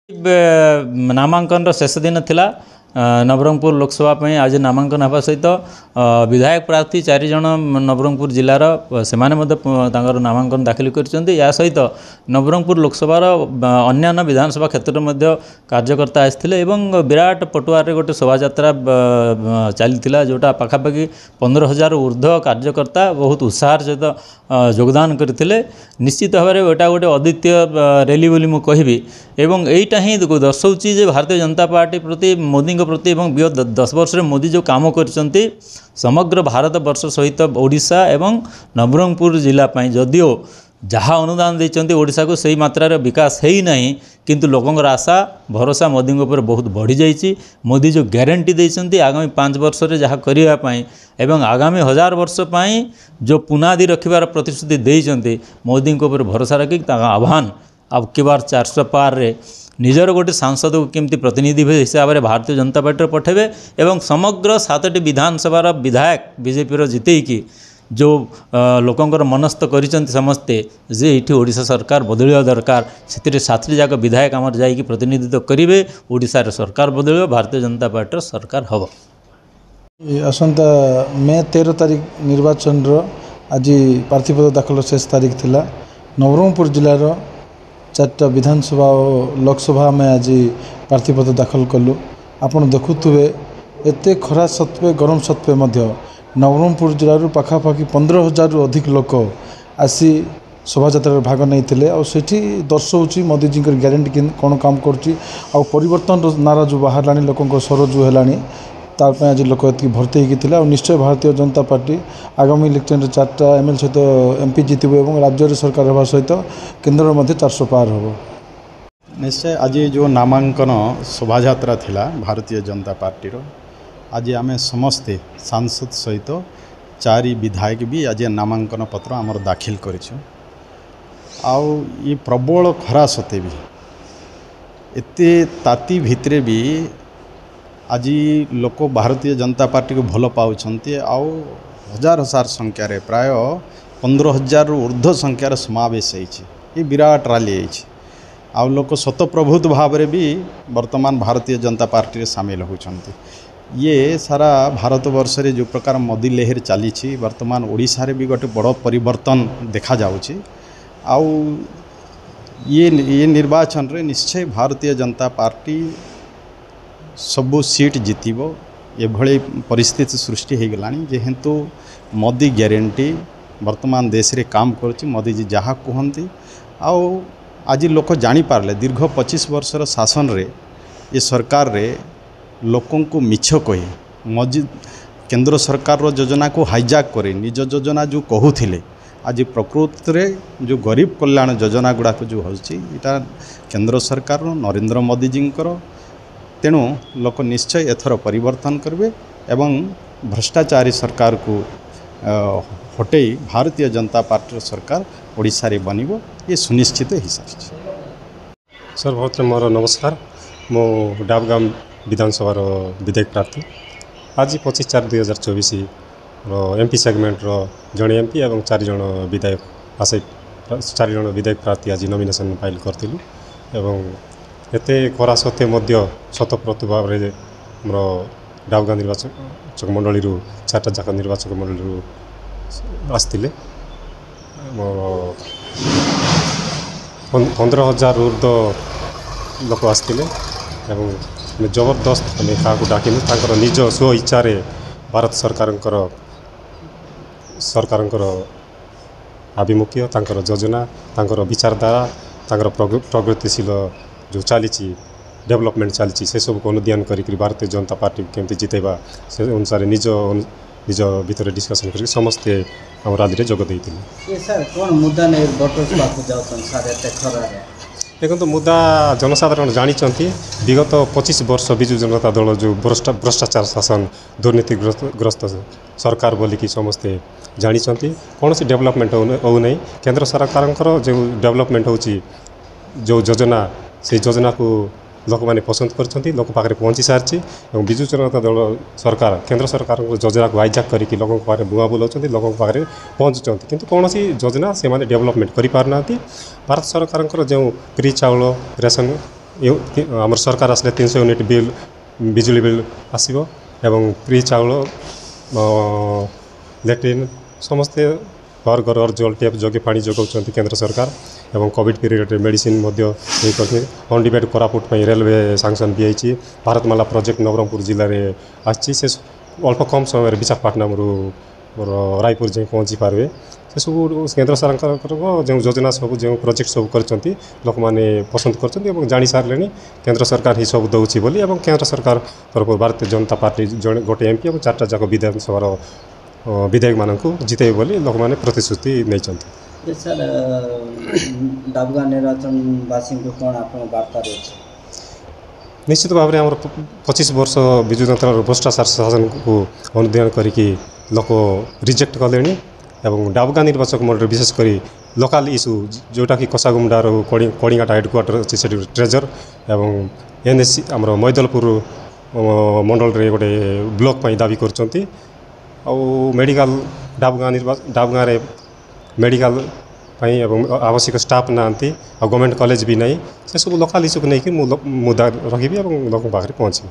नामांकन शेष दिन थिला नवरंगपुर लोकसभा आज नामांकन हवा सहित विधायक प्रार्थी 4 जन नवरंगपुर जिलार से नामांकन दाखिल कर या सहित नवरंगपुर लोकसभार अन्य विधानसभा क्षेत्र में कार्यकर्ता आसते विराट पटुआर गोटे शोभा चली जोटा पाखापाखि 15,000 ऊर्ध्व कार्यकर्ता बहुत उत्साह सहित योगदान करते निश्चित भाव में एटा गोटे अद्वितीय रैली बोली मु कहि एवं एटा ही दर्शाऊँगी जे भारतीय जनता पार्टी प्रति मोदी प्रति एवं विगत 10 वर्ष मोदी जो काम करचंती समग्र भारत वर्ष सहित ओडिशा एवं नवरंगपुर जिला जदिओ जहाँ अनुदान देते ओडिशा को सही मात्रा विकास है ही नहीं किंतु लोकंर आशा भरोसा मोदी ऊपर बहुत बढ़ी जाइए। मोदी जो ग्यारंटी देते आगामी 5 वर्ष में जहाँ करने एवं आगामी 1000 वर्ष पर जो पुनादी रखिबार प्रतिश्रुति देते मोदी ऊपर भरोसा रखिक आह्वान अब की बार 400 पार रे निजर गोटे सांसद को केमती प्रतिनिधि हिसाब से भारतीय जनता पार्टी पठेबे एवं समग्र 7टी विधानसभार विधायक बीजेपी जितेकी जो लोकंर मनस्थ करिसेंति समस्ते जे ये ओडिशा सरकार बदलिया दरकार से 7टी जाक विधायक आमर जाइकी प्रतिनिधित्व करेंगे ओडिशार सरकार बदल भारतीय जनता पार्टी सरकार हम आसंता मे 13 तारिख निर्वाचन आज प्रार्थीपत्र दाखल शेष तारिख थिला नवरंगपुर जिलार 4टा विधानसभा और लोकसभा में आज प्रार्थीपत्र दाखल कलु। आपन देखुवे एते खरा सत्वे गरम सत्वे मध्य नवरंगपुर जिलूर पाखापाखि 15,000 अधिक लोक आसी शोभा भाग नहीं और सेठी दर्शाऊँ मोदीजी ग्यारंटी कौन काम करुँची परिवर्तन नारा जो बाहर लोक स्वर जो है तारपे आज लोक ये भर्ती होती और निश्चय भारतीय जनता पार्टी आगामी इलेक्शन 4टा एमएल सहित एमपी जीतब और राज्य सरकार होगा सहित केन्द्र में 400 पार हो। निश्चय आज जो नामांकन शोभा थिला भारतीय जनता पार्टी आज आम समस्ते सांसद सहित 4 विधायक भी आज नामांकन पत्र आमर दाखिल करिछु आउ ये प्रबल खरा सते भी एते ताती भितरे भी आज लोक भारतीय जनता पार्टी को भल पाउछन्ति आउ हजार हजार संख्यार प्राय 15,000 ऊर्ध्व संख्यार समावेश होती विराट रैली आउ लोक शतप्रभुत भाव में भी वर्तमान भारतीय जनता पार्टी सामिल होती ये सारा भारत वर्ष रे जो प्रकार मोदी लहर चली वर्तमान ओडिशा रे भी गोटे बड़ परिवर्तन देखा जाउछि आउ ये निर्वाचन रे निश्चय भारतीय जनता पार्टी सबू सीट जीतब ये परिस्थिति सृष्टि हो गलानी जेहेतु मोदी ग्यारंटी वर्तमान देश रे काम करुच्ची मोदी जी जहाँ कहती आउ आज लोक जानीपारे दीर्घ 25 वर्षर शासन रे ये सरकार रे लोकों को मिछ कहे मजी केंद्र सरकार रो योजना को हाईजैक करे निज योजना जो कहूले आज प्रकृत रे जो गरीब कल्याण योजना गुड़ाक जो होता केंद्र सरकार नरेंद्र मोदी जी तेणु लोक निश्चय एथर परिवर्तन करेंगे एवं भ्रष्टाचारी सरकार को हटई भारतीय जनता पार्टी सरकार ओडिशा रे बनिबो ये सुनिश्चित हो सारी। सर बहुत मोर नमस्कार मो डाबगाम विधानसभा विधायक प्रार्थी आज 25/4/2024 एमपी सेगमेंट जड़े एमपी और 4 जन विधायक आसे 4 जन विधायक प्रार्थी आज नॉमिनेशन फाइल करथिलु एवं एते खरा सत्य मध्य शतप्रत भाव में मोर डाबगाम निर्वाचक मंडली 4टा जाक निर्वाचक मंडली आसते मोर 15,000 ऊर्ध्व लोक आसते जबरदस्त आम क्या डाकिनु तांकर निज स्व इच्छा भारत सरकार आभिमुख्य तांकर योजना तांकर विचारधारा तांकर प्रगतिशील जो चली डेवलपमेंट चली से सब को अनुध्यान करी भारतीय जनता पार्टी केमती जितेबा से अनुसार निज निज भितर डिस्कसन कर समस्ते आम रैली में जोग देखो मुद्दा जनसाधारण जानते विगत 25 वर्ष विजु जनता दल जो भ्रष्टाचार शासन दुर्नीतिग्रस्त सरकार बोलिकी समस्ते जानते कौन सी डेवलपमेंट हो नहीं केंद्र सरकार जो डेवलपमेंट हो जो योजना से योजना को लोक मैंने पसंद कर लोक पाखे पहुँची सारी और विजु जनता दल सरकार केंद्र सरकार योजना को हाईजैक करके लोक पाखे बुआ बुलाऊँ लोक पाखे पहुँचुंट किंतु कौन सी योजना से डेवलपमेंट कर पारना भारत सरकार जो फ्री चाउल रेशन आमर सरकार आसले 300 यूनिट बिल बिजुली बिल आसो एवं फ्री चाउल लैट्रिन समस्ते घर घर जल टैप जगे पानी जोगाउछन्ति केंद्र सरकार एवं Covid period medicine undivided Koraput railway सांक्शन भी आई भारतमाला प्रोजेक्ट नवरंगपुर जिले में आछि से अल्प कम समय विशाखापाटनम रायपुर जाए पहुँची पारे से सब केंद्र सरकार जो योजना सब जो प्रोजेक्ट सब करछन्ति लोक माने पसंद करछन्ति एवं जानि सारलेनी केंद्र सरकार ही सब दउछि बोली एवं केंद्र सरकार तरफ भारतीय जनता पार्टी जड़े गोटे एमपी और 4टा जाक विधानसभा विधायक मानक जिते बोली लोक माने प्रतिश्रुति नहीं सर डाबगा निर्वाचनवासी को कौन आप वार्ता रही निश्चित भाव में आम 25 वर्ष विजु जनता भ्रष्टाचार शासन को अनुध्यान करके लोक रिजेक्ट कले एवं डाबगा निर्वाचक मंडल विशेषकर लोकाल इश्यू जोटा कि कसागुमडार कड़िंगाट हेडक्वार्टर अच्छी से ट्रेजर एवं एनएससी आम मैदलपुर मंडल रे गोटे ब्लॉक दाबी कर मेडिकल डाबगा मेडिकल एवं आवश्यक स्टाफ ना गवर्नमेंट कॉलेज भी नहीं से सब लोकाल इश्यू को लेकिन मुद्दा रखी और लोक पाखे पहुँची।